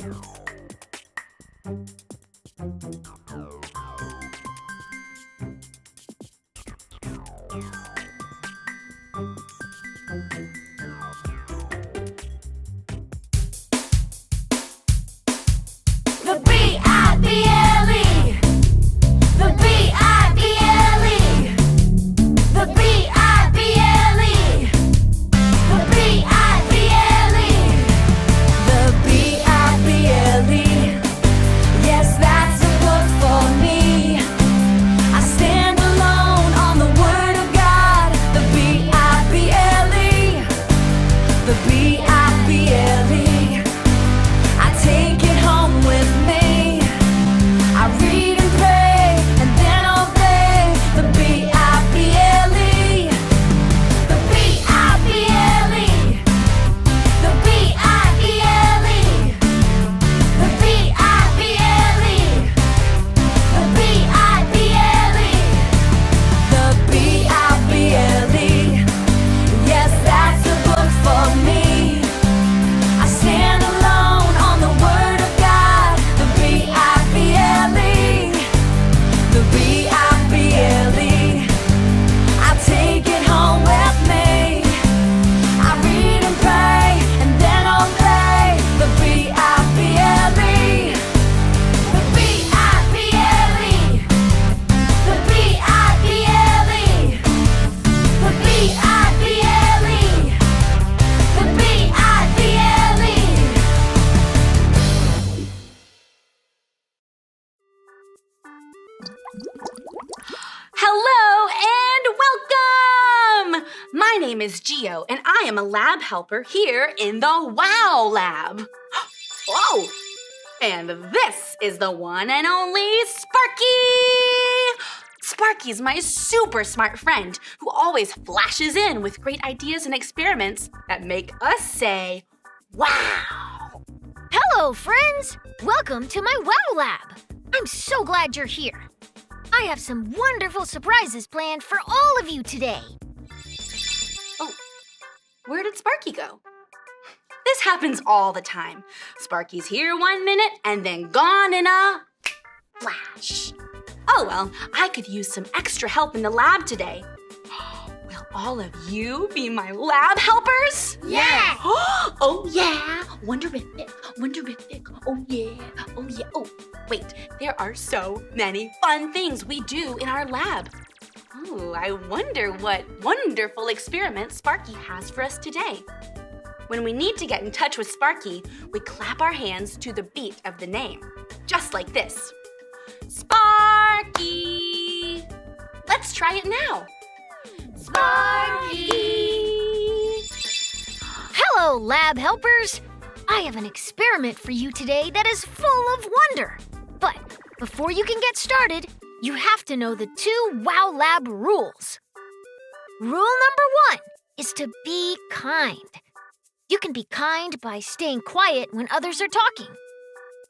The B-I-B-L-E. The B-I-B-L-E. The B-I-B-L-E. The B-I-B-L-E. The B-I-B-L-E. Yes, that's a book for me. I stand alone on the Word of God. The B-I-B-L-E. The B-I-B-L-E. I take it home with me. I read and pray and then obey. The B-I-B-L-E. The B-I-B-L-E. The B-I-B-L-E. The B-I-B-L-E. The B-I-B-L-E. The B-I-B-L-E. Yes, that's a book for me. I stand alone on the Word of God. The B-I-B-L-E. The B-I-B-L-E. I take it home with me. I read and pray and then obey. The B-I-B-L-E. The B-I-B-L-E. The B-I-B-L-E. The B-I-B-L-E. The B-I-B-L-E. Hello and welcome! My name is Gio, and I am a lab helper here in the WOW Lab. Whoa! And this is the one and only Sparky! Sparky's my super smart friend who always flashes in with great ideas and experiments that make us say, wow! Hello, friends! Welcome to my WOW Lab. I'm so glad you're here. I have some wonderful surprises planned for all of you today. Oh, where did Sparky go? This happens all the time. Sparky's here 1 minute and then gone in a flash. Oh well, I could use some extra help in the lab today. Will all of you be my lab helpers? Yeah! Oh yeah! Wonderific, wonderific. Oh yeah, oh yeah. Oh, wait, there are so many fun things we do in our lab. Ooh, I wonder what wonderful experiment Sparky has for us today. When we need to get in touch with Sparky, we clap our hands to the beat of the name, just like this. Sparky! Let's try it now. Sparky! Hello, lab helpers! I have an experiment for you today that is full of wonder. But before you can get started, you have to know the 2 WOW Lab rules. Rule number 1 is to be kind. You can be kind by staying quiet when others are talking.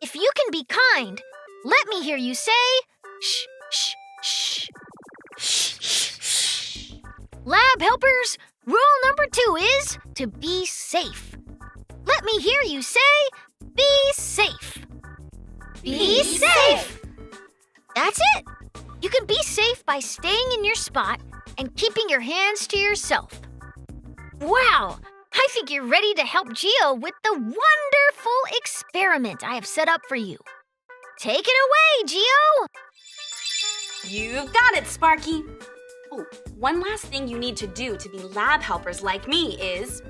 If you can be kind, let me hear you say, shh, shh, shh. Shh, shh, shh. Lab helpers, rule number 2 is to be safe. Let me hear you say, be safe. Be safe. That's it. You can be safe by staying in your spot and keeping your hands to yourself. Wow, I think you're ready to help Gio with the wonderful experiment I have set up for you. Take it away, Gio. You've got it, Sparky. Oh, one last thing you need to do to be lab helpers like me is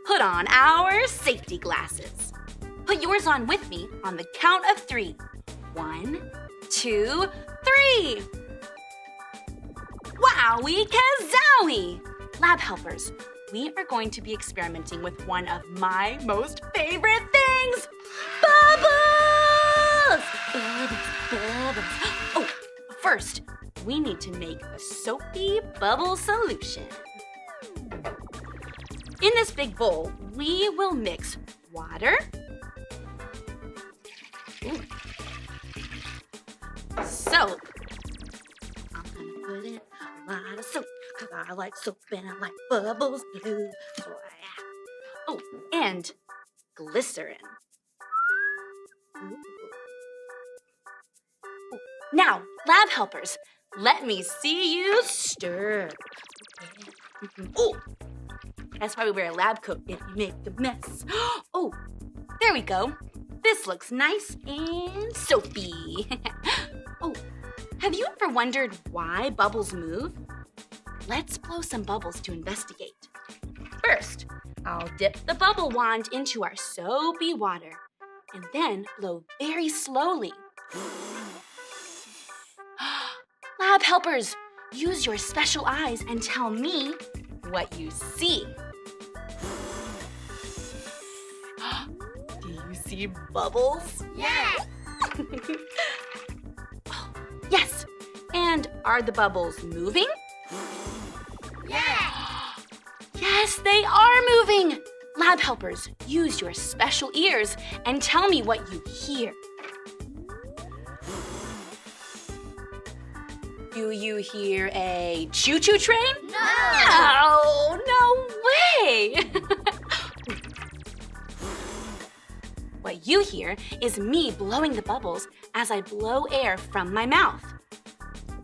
put on our safety glasses. Put yours on with me on the count of 3. 1, 2, 3. Wowie kazowie! Lab helpers, we are going to be experimenting with one of my most favorite things, bubbles! Bubbles, bubbles. Oh, first, we need to make a soapy bubble solution. In this big bowl, we will mix water, soap. I'm gonna put in a lot of soap, 'cause I like soap and I like bubbles too. Oh, and glycerin. Now, lab helpers, let me see you stir. Oh, that's why we wear a lab coat if you make a mess. Oh, there we go. This looks nice and soapy. Oh, have you ever wondered why bubbles move? Let's blow some bubbles to investigate. First, I'll dip the bubble wand into our soapy water and then blow very slowly. Lab helpers, use your special eyes and tell me what you see. Do you see bubbles? Yes! Yes. And are the bubbles moving? Yes! Yes, they are moving. Lab helpers, use your special ears and tell me what you hear. Do you hear a choo-choo train? No! No way! What you hear is me blowing the bubbles as I blow air from my mouth.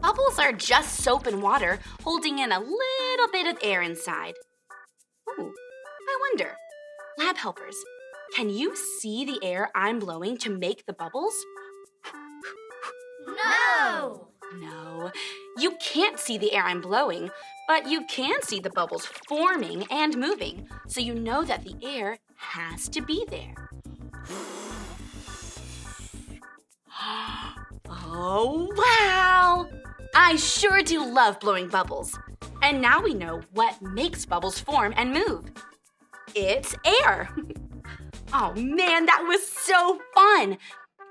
Bubbles are just soap and water holding in a little bit of air inside. Ooh, I wonder, lab helpers, can you see the air I'm blowing to make the bubbles? No! No, you can't see the air I'm blowing, but you can see the bubbles forming and moving, so you know that the air has to be there. Oh, wow! I sure do love blowing bubbles. And now we know what makes bubbles form and move. It's air. Oh man, that was so fun!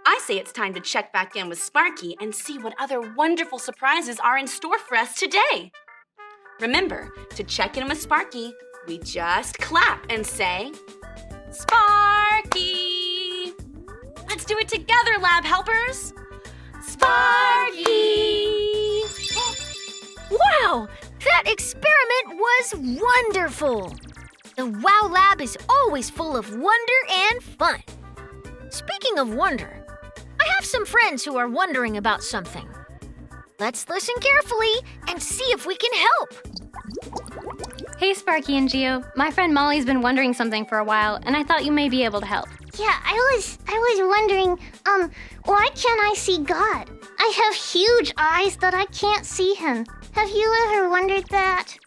I say it's time to check back in with Sparky and see what other wonderful surprises are in store for us today. Remember, to check in with Sparky, we just clap and say, Sparky! Let's do it together, lab helpers! Sparky! Wow! That experiment was wonderful! The Wow Lab is always full of wonder and fun. Speaking of wonder, I have some friends who are wondering about something. Let's listen carefully and see if we can help. Hey, Sparky and Geo. My friend Molly's been wondering something for a while, and I thought you may be able to help. Yeah, I was wondering, why can't I see God? I have huge eyes that I can't see him. Have you ever wondered that?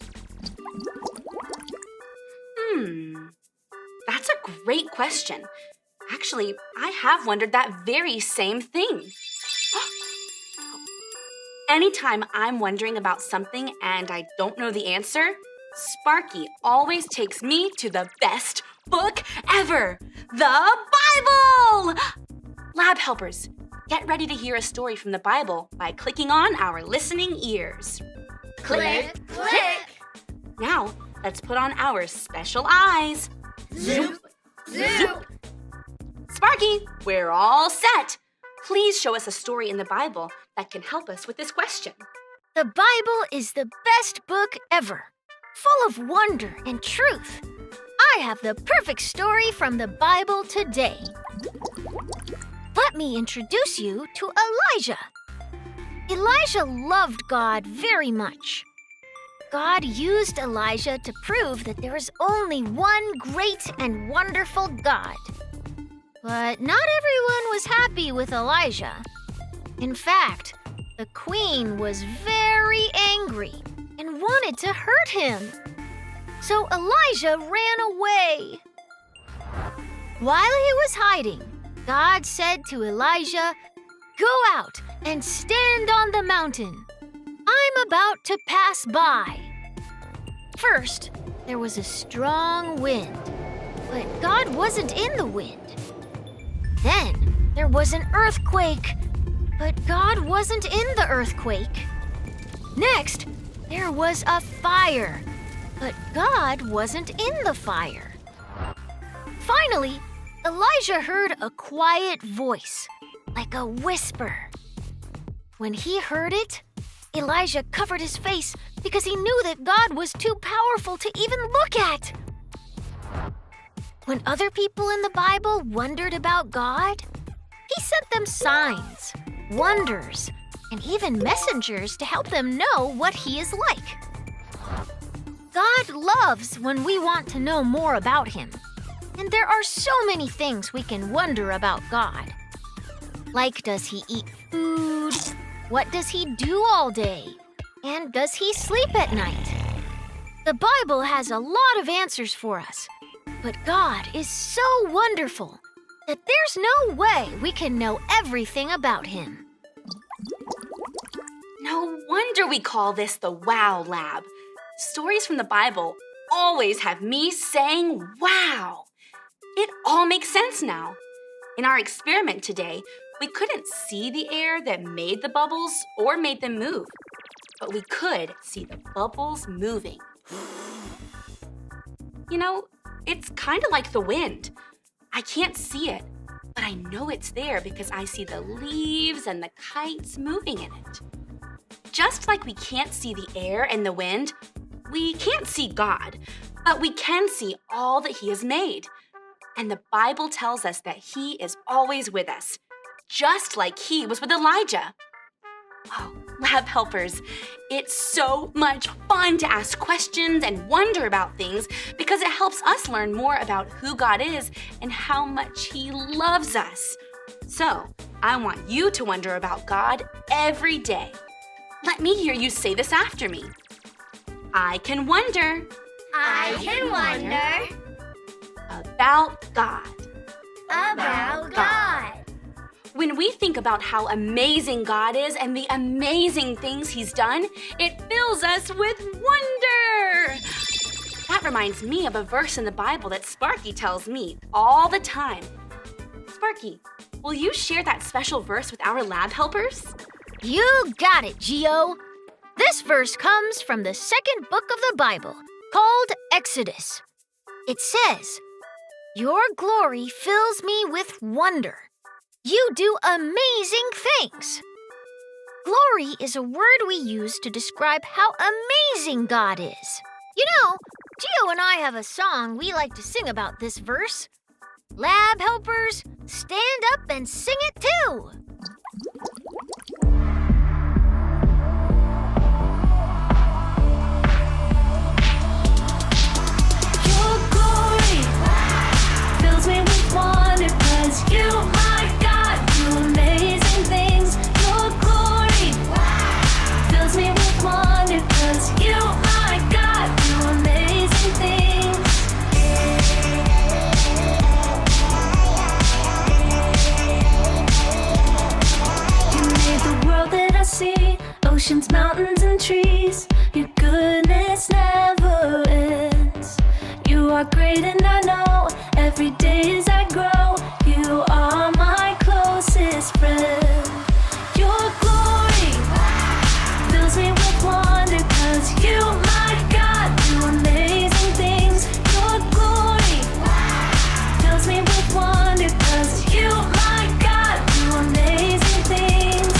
That's a great question. Actually, I have wondered that very same thing. Anytime I'm wondering about something and I don't know the answer, Sparky always takes me to the best book ever, the Bible! Lab helpers, get ready to hear a story from the Bible by clicking on our listening ears. Click, click! Now, let's put on our special eyes. Zoop, zoop! Sparky, we're all set. Please show us a story in the Bible that can help us with this question. The Bible is the best book ever, full of wonder and truth. I have the perfect story from the Bible today. Let me introduce you to Elijah. Elijah loved God very much. God used Elijah to prove that there is only one great and wonderful God. But not everyone was happy with Elijah. In fact, the queen was very angry and wanted to hurt him. So Elijah ran away. While he was hiding, God said to Elijah, "Go out and stand on the mountain. I'm about to pass by." First, there was a strong wind, but God wasn't in the wind. Then there was an earthquake, but God wasn't in the earthquake. Next, there was a fire, but God wasn't in the fire. Finally, Elijah heard a quiet voice, like a whisper. When he heard it, Elijah covered his face because he knew that God was too powerful to even look at. When other people in the Bible wondered about God, he sent them signs, wonders, and even messengers to help them know what He is like. God loves when we want to know more about Him. And there are so many things we can wonder about God. Like, does He eat food? What does He do all day? And does He sleep at night? The Bible has a lot of answers for us. But God is so wonderful that there's no way we can know everything about Him. No wonder we call this the Wow Lab. Stories from the Bible always have me saying wow. It all makes sense now. In our experiment today, we couldn't see the air that made the bubbles or made them move, but we could see the bubbles moving. You know, it's kind of like the wind. I can't see it, but I know it's there because I see the leaves and the kites moving in it. Just like we can't see the air and the wind, we can't see God, but we can see all that He has made. And the Bible tells us that He is always with us, just like He was with Elijah. Oh, lab helpers, it's so much fun to ask questions and wonder about things because it helps us learn more about who God is and how much He loves us. So, I want you to wonder about God every day. Let me hear you say this after me. I can wonder I can wonder about God. about God. When we think about how amazing God is and the amazing things He's done, it fills us with wonder. That reminds me of a verse in the Bible that Sparky tells me all the time. Sparky, will you share that special verse with our lab helpers? You got it, Geo. This verse comes from the second book of the Bible, called Exodus. It says, "Your glory fills me with wonder. You do amazing things." Glory is a word we use to describe how amazing God is. You know, Geo and I have a song we like to sing about this verse. Lab helpers, stand up and sing it too. Your glory fills me with wonder 'cause you, my God, do amazing things. Your glory fills me with wonder 'cause you, my God, do amazing things. You made the world that I see, oceans, mountains, and trees. Your goodness never ends. You are great and I know every day as I grow, you are my closest friend. Your glory fills me with wonder 'cause you, my God, do amazing things. Your glory fills me with wonder 'cause you, my God, do amazing things.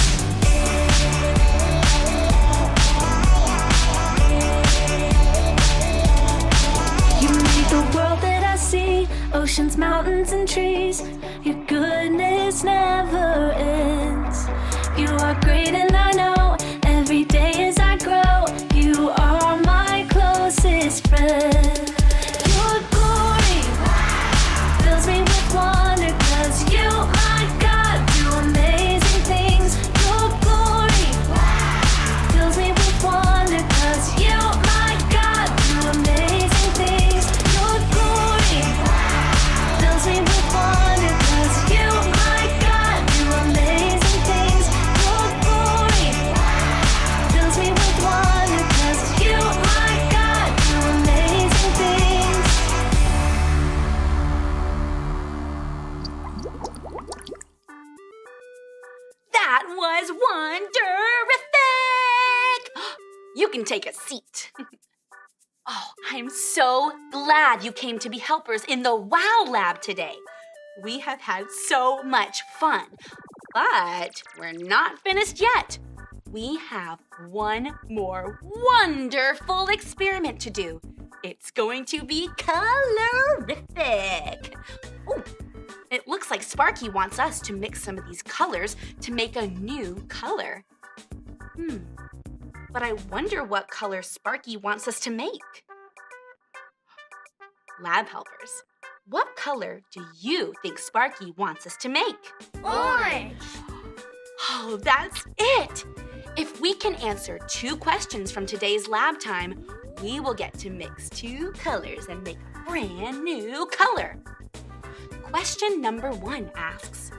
You made the world that I see, oceans, mountains, and trees. Your goodness never ends. You are great and I know every day as I grow, you are my closest friend. Your glory fills me with wonder 'cause you, my God, do amazing things. Your glory fills me with wonder 'cause you, my God, do amazing things. Your glory fills me with wonder 'cause you, my God, do amazing things. Your glory fills me with wonder 'cause you, my God, do amazing things. That was wonderific! You can take a seat. Oh, I'm so glad you came to be helpers in the Wow Lab today. We have had so much fun, but we're not finished yet. We have one more wonderful experiment to do. It's going to be colorific. Oh, it looks like Sparky wants us to mix some of these colors to make a new color. But I wonder what color Sparky wants us to make. Lab helpers, what color do you think Sparky wants us to make? Orange. Oh, that's it! If we can answer 2 questions from today's lab time, we will get to mix 2 colors and make a brand new color. Question number 1 asks,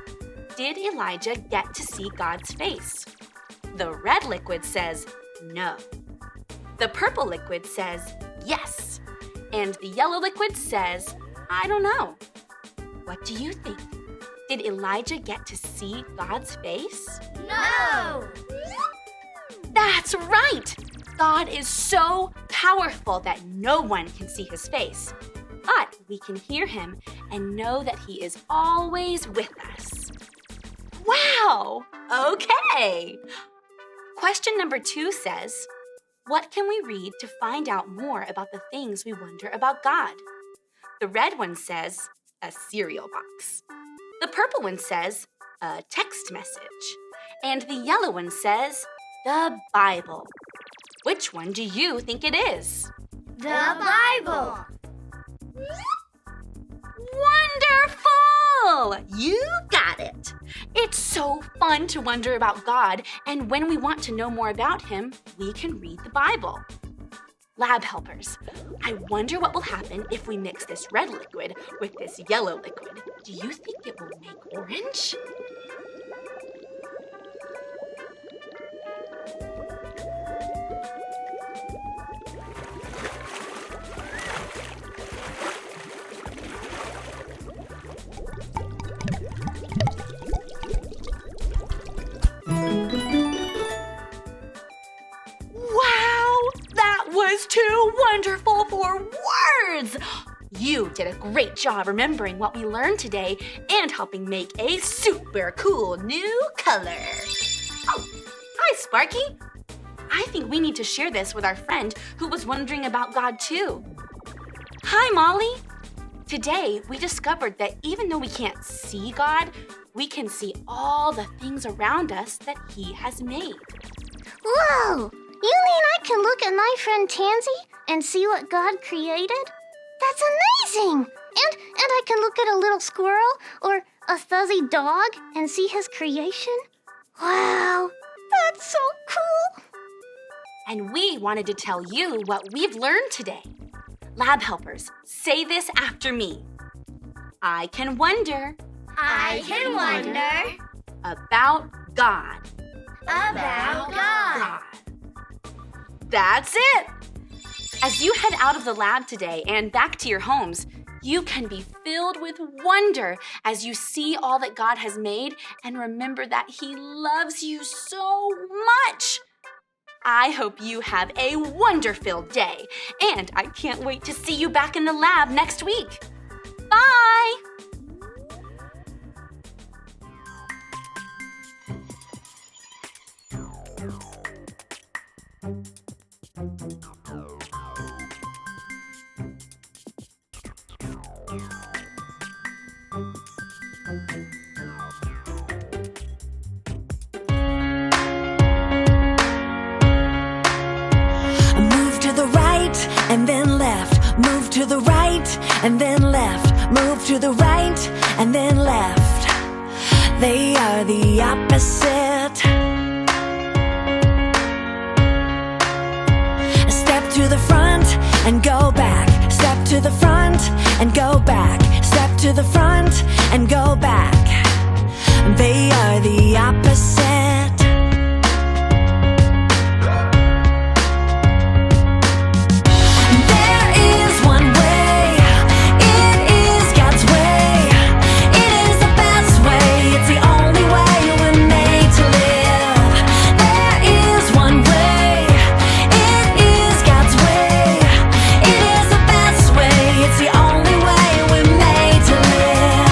did Elijah get to see God's face? The red liquid says no. The purple liquid says yes. And the yellow liquid says, I don't know. What do you think? Did Elijah get to see God's face? No. That's right! God is so powerful that no one can see his face. But we can hear him and know that he is always with us. Wow! Okay! Question number 2 says, what can we read to find out more about the things we wonder about God? The red one says, a cereal box. The purple one says, a text message. And the yellow one says, the Bible. Which one do you think it is? The Bible. Wonderful! You got it. It's so fun to wonder about God, and when we want to know more about him, we can read the Bible. Lab helpers, I wonder what will happen if we mix this red liquid with this yellow liquid. Do you think it will make orange? Too wonderful for words! You did a great job remembering what we learned today and helping make a super cool new color. Oh, hi, Sparky. I think we need to share this with our friend who was wondering about God too. Hi, Molly. Today, we discovered that even though we can't see God, we can see all the things around us that he has made. Whoa! You mean I can look at my friend Tansy and see what God created? That's amazing! And I can look at a little squirrel or a fuzzy dog and see his creation? Wow, that's so cool! And we wanted to tell you what we've learned today. Lab helpers, say this after me. I can wonder. I can wonder About God. about God. That's it! As you head out of the lab today and back to your homes, you can be filled with wonder as you see all that God has made and remember that he loves you so much. I hope you have a wonder-filled day, and I can't wait to see you back in the lab next week. Bye! Move to the right and then left. Move to the right and then left. Move to the right and then left. They are the opposite. Step to the front and go back. Step to the front and go back. Step to the front and go back. They are the opposite. There is one way. It is God's way. It is the best way. It's the only way we're made to live. There is one way. It is God's way. It is the best way. It's the only way we're made to live.